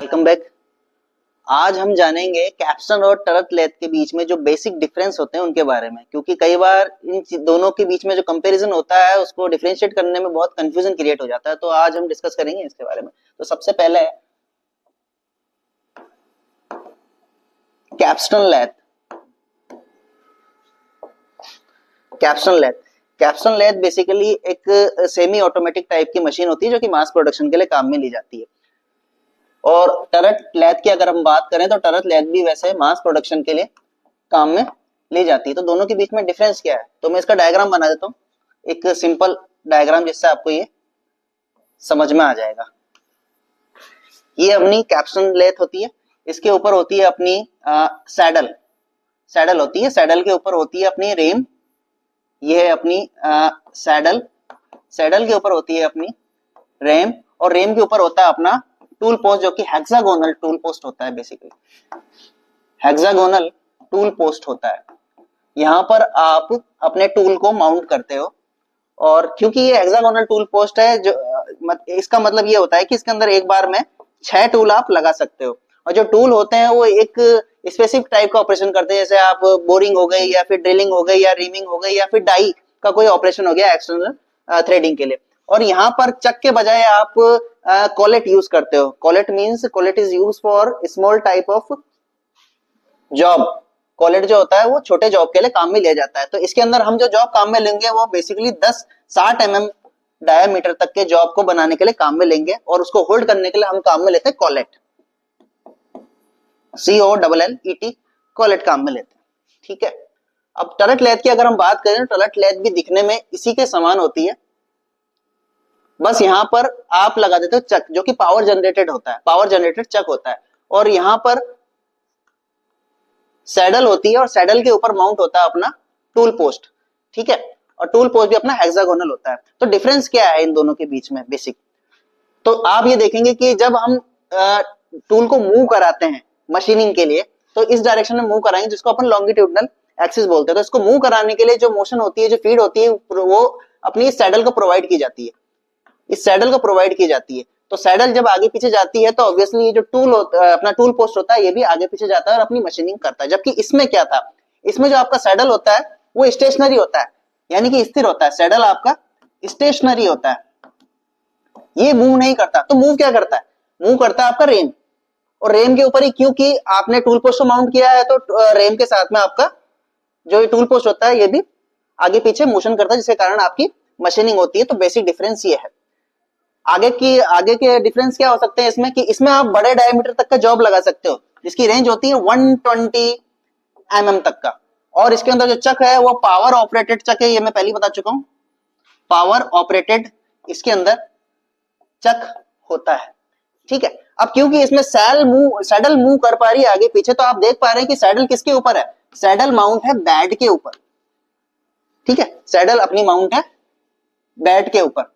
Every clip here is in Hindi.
Welcome back. आज हम जानेंगे कैप्स्टन और टरट लेथ के बीच में जो बेसिक डिफरेंस होते हैं उनके बारे में, क्योंकि कई बार इन दोनों के बीच में जो कंपैरिजन होता है उसको डिफरेंशिएट करने में बहुत कंफ्यूजन क्रिएट हो जाता है। तो आज हम डिस्कस करेंगे इसके बारे में। तो सबसे पहले capstan lathe. Capstan lathe basically एक सेमी ऑटोमेटिक टाइप की मशीन होती है जो कि मास प्रोडक्शन के लिए काम में ली जाती है। और टरट लेथ की अगर हम बात करें तो टरट लेथ भी वैसे मास प्रोडक्शन के लिए काम में ली जाती है। तो दोनों के बीच में डिफरेंस क्या है, तो मैं इसका डायग्राम बना देता हूँ, एक सिंपल डायग्राम जिससे आपको ये समझ में आ जाएगा। ये अपनी कैप्स्टन लेथ होती है, इसके ऊपर होती है अपनी सैडल होती है, सैडल के ऊपर होती है अपनी रेम, ये है अपनी सैडल के ऊपर होती है अपनी रेम, और रेम के ऊपर होता है अपना टूल पोस्ट जो कि हेक्सागोनल टूल पोस्ट होता है। बेसिकली हेक्सागोनल टूल पोस्ट होता है, यहां पर आप अपने टूल को माउंट करते हो। और क्योंकि ये हेक्सागोनल टूल पोस्ट है, जो इसका मतलब ये होता है कि इसके अंदर एक बार में 6 टूल आप लगा सकते हो। और जो टूल होते हैं वो एक स्पेसिफिक टाइप का ऑपरेशन करते हैं, जैसे आप बोरिंग हो गई या फिर ड्रिलिंग हो गई या रीमिंग हो गई या फिर डाई का कोई ऑपरेशन हो गया एक्सटर्नल थ्रेडिंग के लिए। और यहाँ पर चक के बजाय आप कॉलेट यूज करते हो। Collet is use for small type of job. Collet जो होता है वो छोटे जॉब के लिए काम में लिया जाता है। तो इसके अंदर हम जो जॉब काम में लेंगे वो बेसिकली 10-60 mm डायमीटर तक के जॉब को बनाने के लिए काम में लेंगे, और उसको होल्ड करने के लिए हम काम में लेते हैं कॉलेट, COLLET, कॉलेट काम में लेते हैं। ठीक है, अब टरट लेथ की अगर हम बात करें तो टरट लेथ भी दिखने में इसी के समान होती है, बस यहां पर आप लगा देते हो चक जो कि पावर जनरेटेड होता है, पावर जनरेटेड चक होता है। और यहां पर सैडल होती है और सैडल के ऊपर माउंट होता है अपना टूल पोस्ट। ठीक है, और टूल पोस्ट भी अपना हेक्सागोनल होता है। तो डिफरेंस क्या है इन दोनों के बीच में बेसिक, तो आप ये देखेंगे कि जब हम टूल को मूव कराते हैं मशीनिंग के लिए तो इस डायरेक्शन में मूव कराएंगे जिसको अपन लॉन्गिट्यूडनल एक्सिस बोलते हैं। तो इसको मूव कराने के लिए जो मोशन होती है, जो फीड होती है, वो अपनी सैडल को प्रोवाइड की जाती है, इस सैडल को प्रोवाइड की जाती है। तो सैडल जब आगे पीछे जाती है तो ऑब्वियसली ये जो टूल होता है, अपना टूल पोस्ट होता है, ये भी आगे पीछे जाता है और अपनी मशीनिंग करता है। जबकि इसमें क्या था, इसमें जो आपका सैडल होता है वो स्टेशनरी होता है, यानी कि स्थिर होता है। सैडल आपका स्टेशनरी होता है, ये मूव नहीं करता। तो मूव क्या करता है, मूव करता है आपका रेम। और रेम के ऊपर ही, क्योंकि आपने टूल पोस्ट को माउंट किया है तो रेम के साथ में आपका जो ये टूल पोस्ट होता है ये भी आगे पीछे मोशन करता है, जिसके कारण आपकी मशीनिंग होती है। तो बेसिक डिफरेंस ये है। आगे के डिफरेंस क्या हो सकते हैं इसमें, कि इसमें आप बड़े डायमीटर तक का जॉब लगा सकते हो जिसकी रेंज होती है 120 mm तक का। और इसके अंदर जो चक है वो पावर ऑपरेटेड चक है, ये मैं पहले बता चुका हूं, पावर ऑपरेटेड इसके अंदर चक होता है। ठीक है, अब क्योंकि इसमें सैडल मूव कर पा रही है आगे पीछे, तो आप देख पा रहे हैं कि सैडल किसके ऊपर है, सैडल माउंट है बेड के ऊपर। ठीक है, सैडल अपनी माउंट है बेड के ऊपर।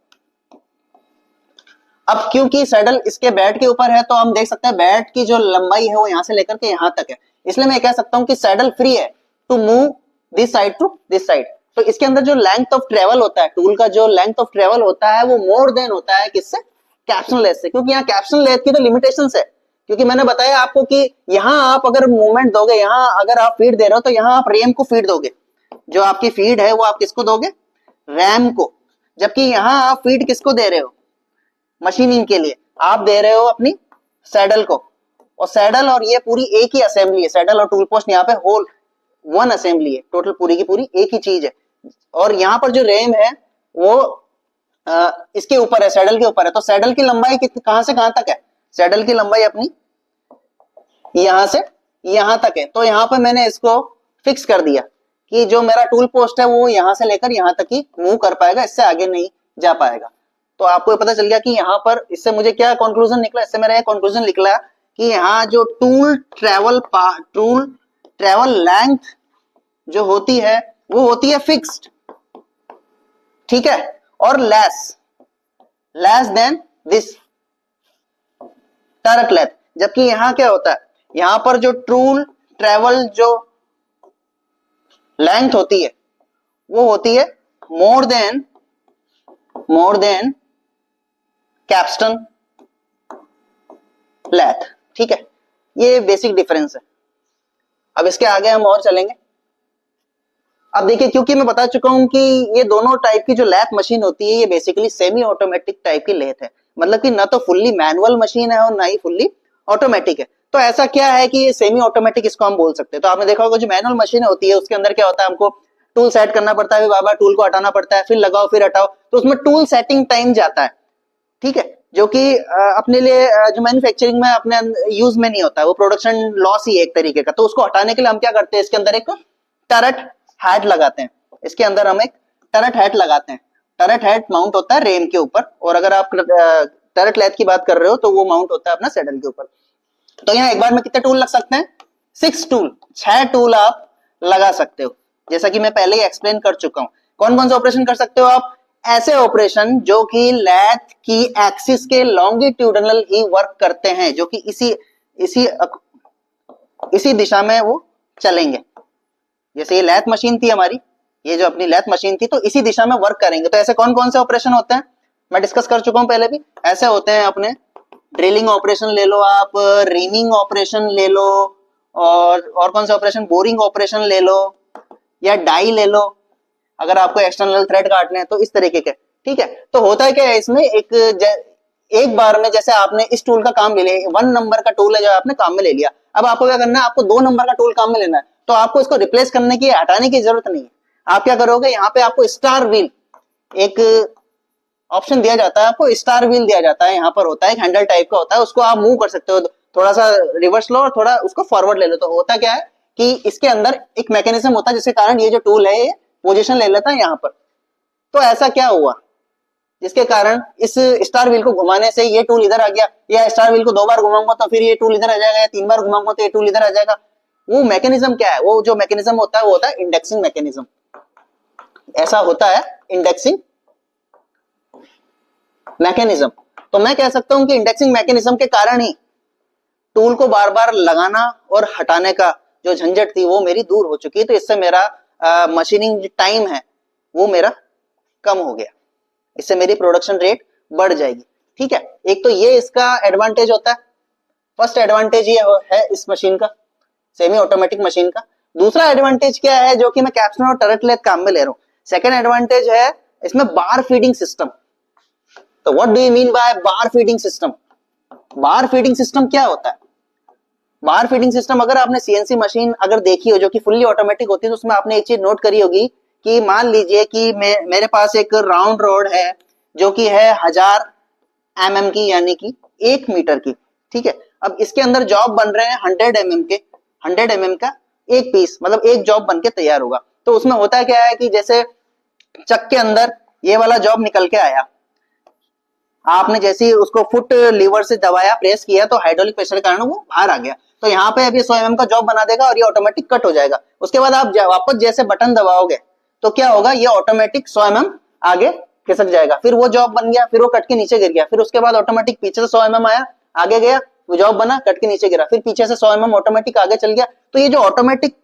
अब क्योंकि सैडल इसके बेड के ऊपर है तो हम देख सकते हैं बेड की जो लंबाई है वो यहां से लेकर के यहां तक है, इसलिए मैं कह सकता हूं कि सैडल फ्री है to move this side to this side. तो इसके अंदर जो लेंथ ऑफ ट्रेवल होता है, टूल का जो लेंथ ऑफ ट्रेवल होता है वो मोर देन होता है किससे, कैप्स्टन लेथ से। क्योंकि यहाँ कैप्स्टन लेथ की तो लिमिटेशंस है, क्योंकि मैंने बताया आपको कि यहाँ आप अगर मूवमेंट दोगे, यहाँ अगर आप फीड दे रहे हो तो यहाँ आप रेम को फीड दोगे, जो आपकी फीड है वो आप किसको दोगे, रैम को। जबकि यहाँ आप फीड किसको दे रहे हो, मशीनिंग के लिए आप दे रहे हो अपनी सैडल को। और सैडल और ये पूरी एक ही असेंबली है, सैडल और टूल पोस्ट यहाँ पे होल वन असेंबली है, टोटल पूरी की पूरी एक ही चीज है। और यहाँ पर जो रेम है वो इसके ऊपर है, सैडल के ऊपर है। तो सैडल की लंबाई कहां से कहां तक है, सैडल की लंबाई अपनी यहां से यहां तक है। तो यहाँ पे मैंने इसको फिक्स कर दिया कि जो मेरा टूल पोस्ट है वो यहां से लेकर यहां तक ही मूव कर पाएगा, इससे आगे नहीं जा पाएगा। तो आपको पता चल गया कि यहाँ पर इससे मुझे क्या कंक्लूजन निकला, इससे मेरा कंक्लूजन निकला कि यहाँ जो टूल ट्रेवल लेंथ जो होती है वो होती है फिक्स्ड। ठीक है, और लेस देन दिस टरट लेथ। जबकि यहाँ क्या होता है, यहाँ पर जो टूल ट्रेवल जो लेंथ होती है वो होती है मोर देन कैप्स्टन लेथ। ठीक है, ये बेसिक डिफरेंस है। अब इसके आगे हम और चलेंगे। अब देखिए, क्योंकि मैं बता चुका हूं कि ये दोनों टाइप की जो लैथ मशीन होती है ये बेसिकली सेमी ऑटोमेटिक टाइप की लेथ है, मतलब कि ना तो फुल्ली मैनुअल मशीन है और ना ही फुल्ली ऑटोमेटिक है। तो ऐसा क्या है कि ये सेमी ऑटोमेटिक इसको हम बोल सकते हैं। तो आपने देखा होगा जो मैनुअल मशीन होती है उसके अंदर क्या होता है, हमको टूल सेट करना पड़ता है, बार बार टूल को हटाना पड़ता है, फिर लगाओ फिर हटाओ, तो उसमें टूल सेटिंग टाइम जाता है, ठीक है, जो कि अपने लिए जो मैन्युफैक्चरिंग में अपने यूज में नहीं होता है, वो प्रोडक्शन लॉस ही एक तरीके का। तो उसको हटाने के लिए हम क्या करते हैं, इसके अंदर एक टरट हेड लगाते हैं, इसके अंदर हम एक टरट हेड लगाते हैं। टरट हेड माउंट होता है रेम के ऊपर, और अगर आप टरट लेथ की बात कर रहे हो तो वो माउंट होता है अपना सैडल के ऊपर। तो यहाँ एक बार में कितने टूल लग सकते हैं, 6 टूल, 6 टूल आप लगा सकते हो, जैसा कि मैं पहले ही एक्सप्लेन कर चुका हूं। कौन कौन से ऑपरेशन कर सकते हो आप, ऐसे ऑपरेशन जो कि लेथ की एक्सिस के लॉन्गिट्यूडनल ही वर्क करते हैं, जो कि इसी दिशा में वो चलेंगे। जैसे ये लेथ मशीन थी हमारी, ये जो अपनी लेथ मशीन थी, तो इसी दिशा में वर्क करेंगे। तो ऐसे कौन कौन से ऑपरेशन होते हैं, मैं डिस्कस कर चुका हूं पहले भी। ऐसे होते हैं अपने ड्रिलिंग ऑपरेशन ले लो आप, रीमिंग ऑपरेशन ले लो, और कौन से ऑपरेशन, बोरिंग ऑपरेशन ले लो, या डाई ले लो, अगर आपको एक्सटर्नल थ्रेड काटने हैं तो इस तरीके के, ठीक है। तो होता है क्या है इसमें, एक बार में जैसे आपने इस टूल का काम ले लिया, 1 नंबर का टूल है जो आपने काम में ले लिया, अब आपको क्या करना है, आपको 2 नंबर का टूल काम में लेना है, तो आपको इसको रिप्लेस करने की, हटाने की जरूरत नहीं है। आप क्या करोगे, यहाँ पे आपको स्टार व्हील एक ऑप्शन दिया जाता है, आपको स्टार व्हील दिया जाता है, यहाँ पर होता है एक हैंडल टाइप का होता है, उसको आप मूव कर सकते हो, थोड़ा सा रिवर्स लो और थोड़ा उसको फॉरवर्ड ले लो। तो होता क्या है कि इसके अंदर एक मैकेनिज्म होता है जिसके कारण ये जो टूल है ये पोजीशन ले लेता है यहाँ पर। तो ऐसा क्या हुआ, जिसके कारण इस स्टार व्हील को घुमाने से ये टूल इधर आ गया, या स्टार व्हील को 2 बार घुमाऊंगा तो फिर ये टूल इधर आ जाएगा, या 3 बार घुमाऊंगा तो ये टूल इधर आ जाएगा। वो मैकेनिज्म क्या है, वो जो मैकेनिज्म होता है वो होता है इंडेक्सिंग मैकेनिज्म। ऐसा होता है इंडेक्सिंग मैकेनिज्म। तो मैं कह सकता हूं कि इंडेक्सिंग मैकेनिज्म के कारण ही टूल को बार बार लगाना और हटाने का जो झंझट थी वो मेरी दूर हो चुकी है। तो इससे मेरा मशीनिंग टाइम है वो मेरा कम हो गया, इससे मेरी प्रोडक्शन रेट बढ़ जाएगी, ठीक है। एक तो ये इसका एडवांटेज होता है, फर्स्ट एडवांटेज ये है इस मशीन का, सेमी ऑटोमेटिक मशीन का। दूसरा एडवांटेज क्या है जो कि मैं कैप्स्टन और टरट लेथ काम में ले रहा हूं, सेकंड एडवांटेज है इसमें बार फीडिंग सिस्टम। तो what do you mean by bar feeding system, bar feeding system क्या होता है, बार फीडिंग सिस्टम अगर आपने सीएनसी मशीन अगर देखी हो जो कि फुल्ली ऑटोमेटिक होती है, तो उसमें आपने एक चीज नोट करी होगी कि मान लीजिए कि मेरे पास एक राउंड रोड है जो कि है 1000 mm की, यानी कि 1 मीटर की, ठीक है। अब इसके अंदर जॉब बन रहे हैं 100 mm के, 100 mm का एक पीस, मतलब एक जॉब बन के तैयार होगा। तो उसमें होता क्या है कि जैसे चक के अंदर ये वाला जॉब निकल के आया, आपने जैसे ही उसको फुट लीवर से दबाया, प्रेस किया, तो हाइड्रोलिक प्रेशर के कारण वो बाहर आ गया। तो यहाँ पे अभी 100 mm का जॉब बना देगा और ये ऑटोमेटिक कट हो जाएगा। उसके बाद आप वापस जैसे बटन दबाओगे तो क्या होगा, ये ऑटोमेटिक 100 mm आगे खिसक जाएगा, फिर वो जॉब बन गया, फिर वो कट के नीचे गिर गया, फिर उसके बाद ऑटोमेटिक पीछे से 100 mm आया, आगे गया, वो जॉब बना, कट के नीचे गिरा, फिर पीछे से 100 mm ऑटोमेटिक आगे चल गया। तो ये जो ऑटोमेटिक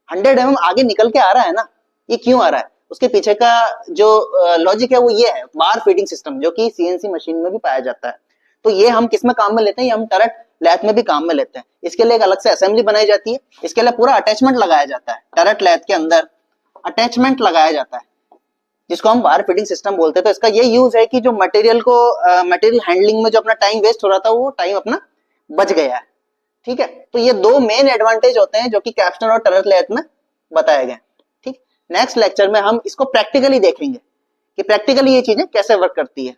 100 mm आगे निकल के आ रहा है ना, ये क्यों आ रहा है, उसके पीछे का जो लॉजिक है वो ये है, बार फीडिंग सिस्टम, जो कि सीएनसी मशीन में भी पाया जाता है। तो ये हम किस में काम में लेते हैं, ये हम टरट लेथ में भी काम में लेते हैं। इसके लिए एक अलग से असेंबली बनाई जाती है, इसके लिए पूरा अटैचमेंट लगाया जाता है, टरट लेथ के अंदर अटैचमेंट लगाया जाता है जिसको हम बार फीडिंग सिस्टम बोलते हैं। तो इसका ये यूज है कि जो मटेरियल हैंडलिंग में जो अपना टाइम वेस्ट हो रहा था वो टाइम अपना बच गया है, ठीक है। तो ये 2 मेन एडवांटेज होते हैं जो कि कैप्स्टन और टरट लेथ में बताए गए, ठीक। नेक्स्ट लेक्चर में हम इसको प्रैक्टिकली देखेंगे कि प्रैक्टिकली ये चीजें कैसे वर्क करती है।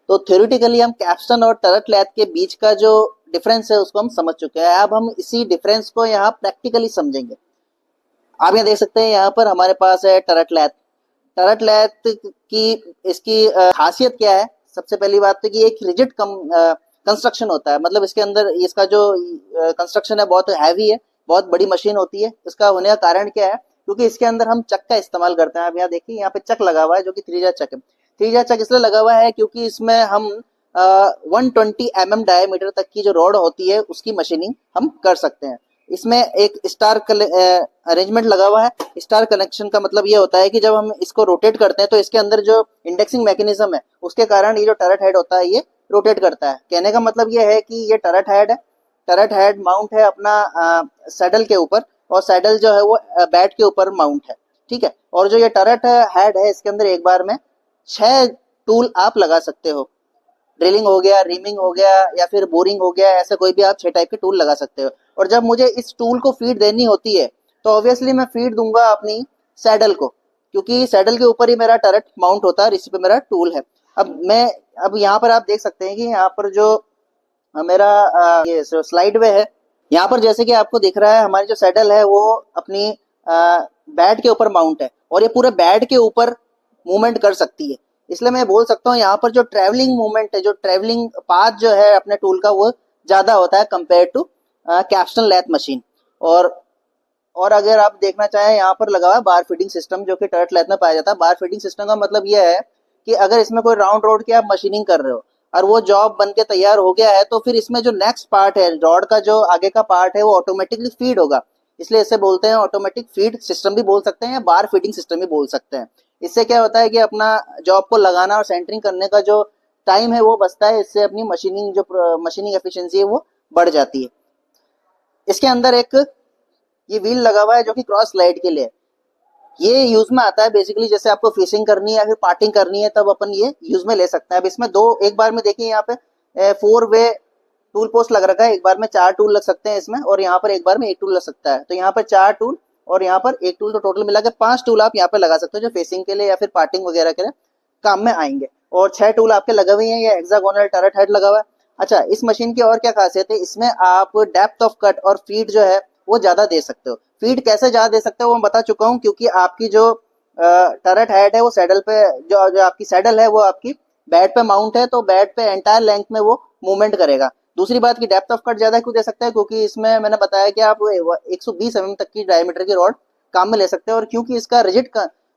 तो थ्योरेटिकली हम कैप्स्टन और टरट लेथ के बीच का जो डिफरेंस है उसको हम समझ चुके हैं। अब हम इसी डिफरेंस को यहाँ प्रैक्टिकली समझेंगे। आप यहाँ देख सकते हैं, यहाँ पर हमारे पास है टरट लेथ। टरट लेथ की इसकी खासियत क्या है, सबसे पहली बात तो कि एक रिजिड कंस्ट्रक्शन होता है, मतलब इसके अंदर इसका जो कंस्ट्रक्शन है बहुत हैवी है, बहुत बड़ी मशीन होती है। इसका होने का कारण क्या है, क्योंकि इसके अंदर हम चक का इस्तेमाल करते हैं। आप यहाँ देखिए, यहाँ पे चक लगा हुआ है जो कि त्रिज्या चक है। त्रिज्या चक इसलिए लगा हुआ है क्योंकि इसमें हम 120 mm डायमीटर तक की जो रॉड होती है उसकी मशीनिंग हम कर सकते हैं। इसमें एक स्टार अरेंजमेंट लगा हुआ है। स्टार कनेक्शन का मतलब ये होता है कि जब हम इसको रोटेट करते हैं तो इसके अंदर जो इंडेक्सिंग मैकेनिज्म है उसके कारण ये जो टरट हेड होता है ये रोटेट करता है। कहने का मतलब ये है कि ये टरट हेड है टरट हेड माउंट है अपना सैडल के ऊपर, और सैडल जो है वो बैट के ऊपर माउंट है, ठीक है। और जो ये टरट हेड है इसके अंदर एक बार में 6 टूल आप लगा सकते हो। ड्रिलिंग हो गया, रीमिंग हो गया, या फिर बोरिंग हो गया, ऐसे कोई भी आप 6 टाइप के टूल लगा सकते हो। और जब मुझे इस टूल को फीड देनी होती है तो ऑब्वियसली मैं फीड दूंगा अपनी सैडल को, क्योंकि सैडल के ऊपर ही मेरा टरट माउंट होता है और इसी पे मेरा टूल है। अब यहाँ पर आप देख सकते हैं कि यहाँ पर जो मेरा ये स्लाइड वे है, यहाँ पर जैसे कि आपको दिख रहा है हमारी जो सैडल है वो अपनी बैट के ऊपर माउंट है, और ये पूरे बैट के ऊपर मूवमेंट कर सकती है। इसलिए मैं बोल सकता हूँ यहाँ पर जो ट्रैवलिंग मूवमेंट है, जो ट्रैवलिंग पाथ जो है अपने टूल का, वो ज्यादा होता है कंपेयर टू कैप्स्टन लैथ मशीन। और अगर आप देखना चाहें, यहाँ पर लगा हुआ है बार फीडिंग सिस्टम, जो कि टर्ट लैथ में पाया जाता है। बार फीडिंग सिस्टम का मतलब यह है कि अगर इसमें कोई राउंड रोड की आप मशीनिंग कर रहे हो और वो जॉब बन के तैयार हो गया है, तो फिर इसमें जो नेक्स्ट पार्ट है, रॉड का जो आगे का पार्ट है, वो ऑटोमेटिकली फीड होगा। इसलिए इसे बोलते हैं ऑटोमेटिक फीड सिस्टम भी बोल सकते हैं, या बार फीडिंग सिस्टम भी बोल सकते हैं। इससे क्या होता है कि अपना जॉब को लगाना और सेंटरिंग करने का जो टाइम है वो बचता है। इससे अपनी मशीनिंग एफिशिएंसी है वो बढ़ जाती है। इसके अंदर एक ये व्हील लगा हुआ है जो कि क्रॉस स्लाइड के लिए, ये यूज में आता है बेसिकली जैसे आपको फिशिंग करनी है या फिर पार्टिंग करनी है, तब अपन ये यूज में ले सकते हैं। अब इसमें एक बार में देखिए यहाँ पे 4 वे टूल पोस्ट लग रखा है, एक बार में 4 टूल लग सकते हैं इसमें, और यहाँ पर एक बार में 1 टूल लग सकता है। तो यहाँ पर 4 टूल और यहाँ पर 1 टूल, तो टोटल मिला के 5 टूल आप यहाँ पे लगा सकते हो, जो फेसिंग के लिए या फिर पार्टिंग वगैरह के लिए काम में आएंगे। और 6 टूल आपके लगे हुए हैं, ये हेक्सागोनल टरट हेड लगा हुआ है। अच्छा, इस मशीन की और क्या खासियत है, इसमें आप डेप्थ ऑफ कट और फीड जो है वो ज्यादा दे सकते हो। फीड कैसे ज्यादा दे सकते हो वो मैं बता चुका हूँ, क्योंकि आपकी जो टरट हेड है वो सैडल पे, जो आपकी सैडल है वो आपकी बैट पे माउंट है, तो बैट पे एंटायर लेंथ में वो मूवमेंट करेगा। दूसरी बात की डेप्थ ऑफ कट ज्यादा क्यों दे सकता है, क्योंकि इसमें मैंने बताया कि आप 120 mm तक की डायमीटर की रॉड काम में ले सकते हैं, और क्योंकि इसका रिजिड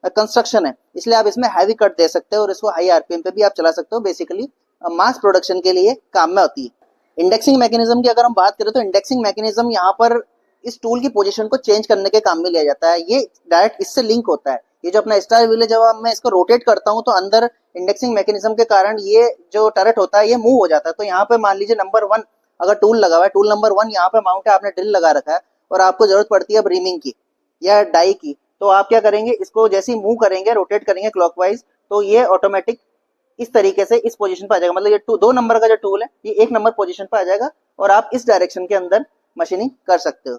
कंस्ट्रक्शन है इसलिए आप इसमें हैवी कट दे सकते हो, और इसको हाई आरपीएम पे भी आप चला सकते हो। बेसिकली मास प्रोडक्शन के लिए काम में होती है। इंडेक्सिंग मैकेनिज्म की अगर हम बात करें तो इंडेक्सिंग मैकेनिज्म यहाँ पर इस टूल की पोजीशन को चेंज करने के काम में लिया जाता है। ये डायरेक्ट इससे लिंक होता है। ये जो अपना स्टार व्हील है, जब मैं इसको रोटेट करता हूँ तो अंदर इंडेक्सिंग मैकेनिज्म के कारण ये जो टरट होता है ये मूव हो जाता है। तो यहाँ पे मान लीजिए नंबर 1 अगर टूल लगा हुआ है, टूल नंबर 1 यहाँ पे माउंट है, आपने ड्रिल लगा रखा है और आपको जरूरत पड़ती है अब रीमिंग की या डाई की, तो आप क्या करेंगे, इसको जैसे ही मूव करेंगे, रोटेट करेंगे क्लॉकवाइज, तो ये ऑटोमेटिक इस तरीके से इस पोजीशन पर आ जाएगा। मतलब ये 2 नंबर का जो टूल है ये 1 नंबर पोजीशन पर आ जाएगा और आप इस डायरेक्शन के अंदर मशीनिंग कर सकते हो।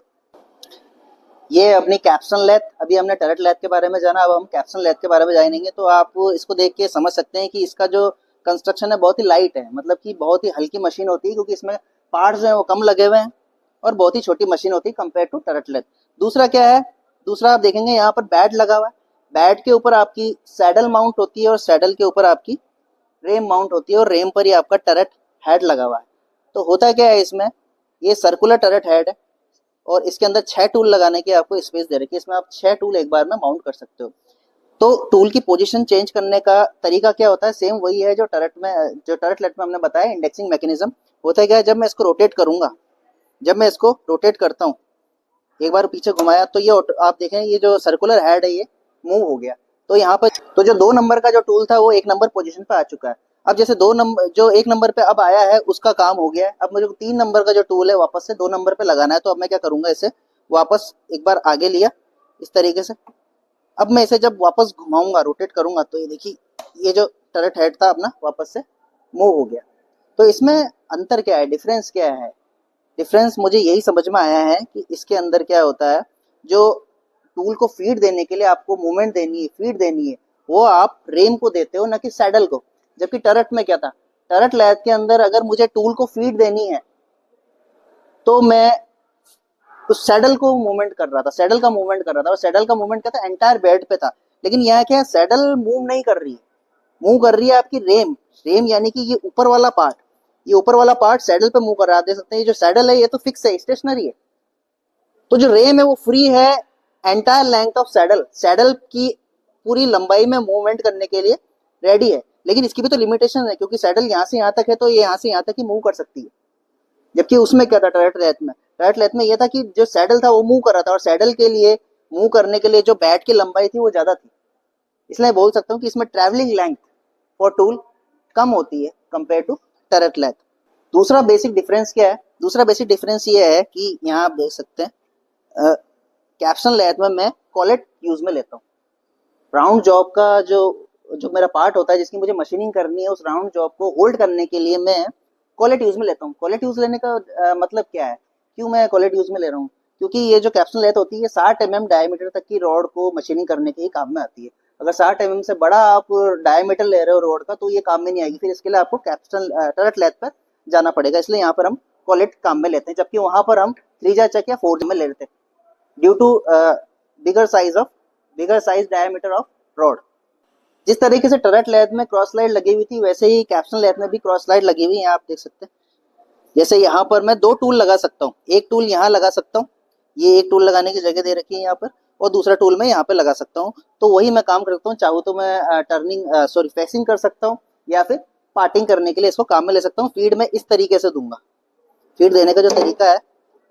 ये अपनी कैप्सन लेथ, अभी हमने टरट लेथ के बारे में जाना, अब हम कैप्सन लेथ के बारे में जानेंगे। तो आप इसको देख के समझ सकते हैं कि इसका जो कंस्ट्रक्शन है बहुत ही लाइट है, मतलब कि बहुत ही हल्की मशीन होती है, क्योंकि इसमें पार्ट्स जो है वो कम लगे हुए हैं और बहुत ही छोटी मशीन होती है कंपेयर टू टरट लेथ। दूसरा क्या है, दूसरा आप देखेंगे यहाँ पर बैट लगा हुआ है, बैट के ऊपर आपकी सैडल माउंट होती है और सैडल के ऊपर आपकी रेम माउंट होती है, और रेम पर ही आपका टरट हेड लगा हुआ है। तो होता क्या है इसमें, ये सर्कुलर टरट हेड है और इसके अंदर 6 टूल लगाने की आपको स्पेस दे रखी है। इसमें आप 6 टूल एक बार में माउंट कर सकते हो। तो टूल की पोजीशन चेंज करने का तरीका क्या होता है, सेम वही है जो टरट लेट में हमने बताया। इंडेक्सिंग मैकेनिज्म होता है क्या है, जब मैं इसको रोटेट करूंगा, जब मैं इसको रोटेट करता हूँ, एक बार पीछे घुमाया तो ये आप देखें ये जो सर्कुलर हेड है ये मूव हो गया। तो यहाँ पर तो जो 2 नंबर का जो टूल था वो 1 नंबर पोजीशन पे आ चुका है। अब जैसे 2 नंबर जो 1 नंबर पे अब आया है उसका काम हो गया है। अब मुझे 3 नंबर का जो टूल है वापस से 2 नंबर पे लगाना है। तो अब मैं क्या करूंगा, इसे वापस एक बार आगे लिया इस तरीके से। अब मैं इसे जब वापस घुमाऊंगा, रोटेट करूंगा, तो ये देखिए ये जो टरट हेड था अपना वापस से मूव हो गया। तो इसमें अंतर क्या है, डिफरेंस क्या है? डिफरेंस मुझे यही समझ में आया है कि इसके अंदर क्या होता है, जो टूल को फीड देने के लिए आपको मूवमेंट देनी है, फीड देनी है, वो आप रेम को देते हो, ना कि सैडल को। जबकि टरट में क्या था, टरट लेथ के अंदर अगर मुझे टूल को फीड देनी है तो मैं उस सैडल को मूवमेंट कर रहा था, सैडल का मूवमेंट कर रहा था, और सैडल का मूवमेंट क्या था, एंटायर बेड पे था। लेकिन यहाँ क्या है, सैडल मूव नहीं कर रही, मूव कर रही है आपकी रेम। रेम यानी कि ये ऊपर वाला पार्ट, ये ऊपर वाला पार्ट सैडल पे मूव कर रहा है। आप देख सकते हैं ये जो सैडल है ये तो फिक्स है, स्टेशनरी है। तो जो रेम है वो फ्री है entire length of saddle, saddle की पूरी लंबाई में मूवमेंट करने के लिए रेडी है। लेकिन इसकी भी तो लिमिटेशन है, क्योंकि सैडल यहाँ से यहाँ तक है तो ये यहाँ से यहाँ तक ही मूव कर सकती है। जबकि उसमें क्या था, टरट लेथ में ये था कि जो सैडल था वो मूव कर रहा था, और सैडल के लिए मूव करने के लिए जो बैट की लंबाई थी वो ज्यादा थी। इसलिए बोल सकता हूँ कि इसमें ट्रैवलिंग लेंथ फॉर टूल कम होती है कंपेयर टू टरट लेथ। दूसरा बेसिक डिफरेंस क्या है, दूसरा बेसिक डिफरेंस ये है कि यहाँ आप देख सकते हैं कैप्सन लेथ में मैं कॉलेट यूज में लेता हूँ। राउंड जॉब का जो जो मेरा पार्ट होता है जिसकी मुझे मशीनिंग करनी है, उस राउंड जॉब को होल्ड करने के लिए मैं कॉलेट यूज में लेता हूँ। कॉलेट यूज लेने का मतलब क्या है, क्यों मैं कॉलेट यूज में ले रहा हूँ? क्योंकि ये जो कैप्सन लेथ होती है 60 डायमीटर तक की रॉड को मशीनिंग करने के ही काम में आती है। अगर 60 से बड़ा आप डायमीटर ले रहे हो रॉड का तो ये काम में नहीं आएगी, फिर इसके लिए आपको कैप्सन टरट लेथ पर जाना पड़ेगा। इसलिए यहाँ पर हम कॉलेट काम में लेते हैं, जबकि वहां पर हम 3 चक या 4 में ले लेते हैं due to bigger size diameter of rod. जिस तरीके से टरट लेथ में क्रॉस स्लाइड लगी हुई थी, वैसे ही कैप्सन लेथ में भी क्रॉस स्लाइड लगी हुई है, आप देख सकते हैं। जैसे यहाँ पर मैं 2 टूल लगा सकता हूँ, एक टूल यहाँ लगा सकता हूँ, ये एक टूल लगाने की जगह दे रखी है यहाँ पर, और दूसरा टूल मैं यहाँ पे लगा सकता हूँ। तो वही मैं काम करता हूँ, चाहूँ तो मैं फेसिंग कर सकता हूँ या फिर पार्टिंग करने के लिए इसको काम में ले सकता हूँ। फीड में इस तरीके से दूंगा, फीड देने का जो तरीका है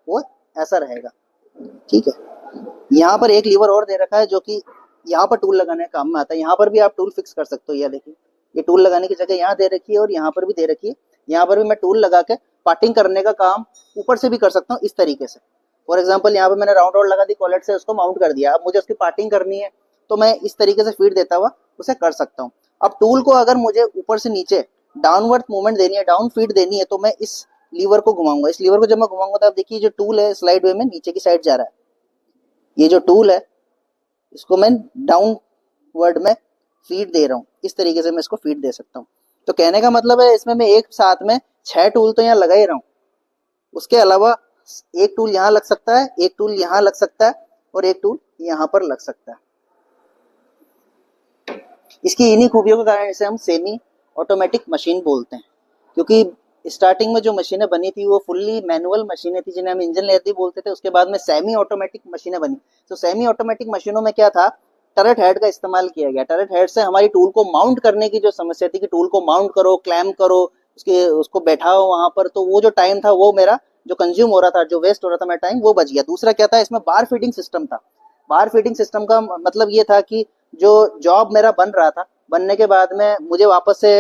वो ऐसा रहेगा, ठीक है। यहाँ पर एक लीवर और दे रखा है जो कि यहाँ पर टूल लगाने का काम में आता है। यहाँ पर भी आप टूल फिक्स कर सकते हो, यह देखिए ये टूल लगाने की जगह यहाँ दे रखी है और यहाँ पर भी दे रखी है। यहाँ पर भी मैं टूल लगा के पार्टिंग करने का काम ऊपर से भी कर सकता हूँ इस तरीके से। फॉर एग्जाम्पल यहाँ पे मैंने राउंड रॉड लगा दी, कॉलेट से उसको माउंट कर दिया। अब मुझे उसकी पार्टिंग करनी है तो मैं इस तरीके से फीड देता हुआ उसे कर सकता हूँ। अब टूल को अगर मुझे ऊपर से नीचे डाउनवर्ड मूवमेंट देनी है, डाउन फीड देनी है, तो मैं इस लीवर को घुमाऊंगा। इस लीवर को जब मैं घुमाऊंगा तो आप देखिए जो टूल है स्लाइड वे में नीचे की साइड जा रहा है। ये जो टूल है इसको मैं डाउनवर्ड में फीड दे रहा हूँ, इस तरीके से मैं इसको फीड दे सकता हूँ। तो कहने का मतलब है इसमें मैं एक साथ में 6 टूल तो यहाँ लगा ही रहा हूँ, उसके अलावा एक टूल यहाँ लग सकता है, एक टूल यहाँ लग सकता है और एक टूल यहाँ पर लग सकता है। इसकी इन्हीं खूबियों के कारण इसे हम सेमी ऑटोमेटिक मशीन बोलते हैं, क्योंकि स्टार्टिंग में जो मशीनें बनी थी वो फुल्ली मैनुअल मशीनें थी जिन्हें हम इंजन लेथ भी बोलते थे। उसके बाद में सेमी ऑटोमेटिक मशीनें बनी। तो सेमी ऑटोमेटिक मशीनों में क्या था, टरट हेड का इस्तेमाल किया गया। टरट हेड से हमारी टूल को माउंट करने की जो समस्या थी कि टूल को माउंट करो, क्लैम करो, उसको बैठाओ वहां पर, तो वो जो टाइम था वो मेरा जो कंज्यूम हो रहा था, जो वेस्ट हो रहा था मेरा टाइम, वो बच गया। दूसरा क्या था, इसमें बार फीडिंग सिस्टम था। बार फीडिंग सिस्टम का मतलब ये था कि जो जॉब मेरा बन रहा था, बनने के बाद में मुझे वापस से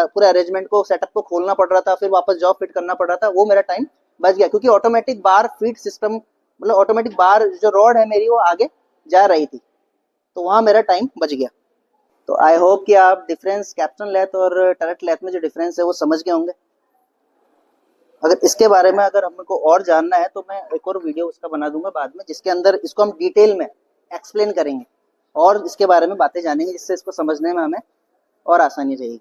पूरे अरेंजमेंट को, सेटअप को खोलना पड़ रहा था, फिर वापस जॉब फिट करना पड़ रहा था, वो मेरा टाइम बच गया। क्योंकि ऑटोमेटिक बार फीड सिस्टम मतलब ऑटोमेटिक बार जो रॉड है मेरी वो आगे जा रही थी, तो वहां मेरा टाइम बच गया। तो आई होप कि आप डिफरेंस कैप्सन लेथ और टरट लेथ में जो डिफरेंस है वो समझ गए होंगे। अगर इसके बारे में अगर हमको और जानना है तो मैं एक और वीडियो उसका बना दूंगा बाद में, जिसके अंदर इसको हम डिटेल में एक्सप्लेन करेंगे और इसके बारे में बातें जानेंगे, जिससे इसको समझने में हमें और आसानी रहेगी।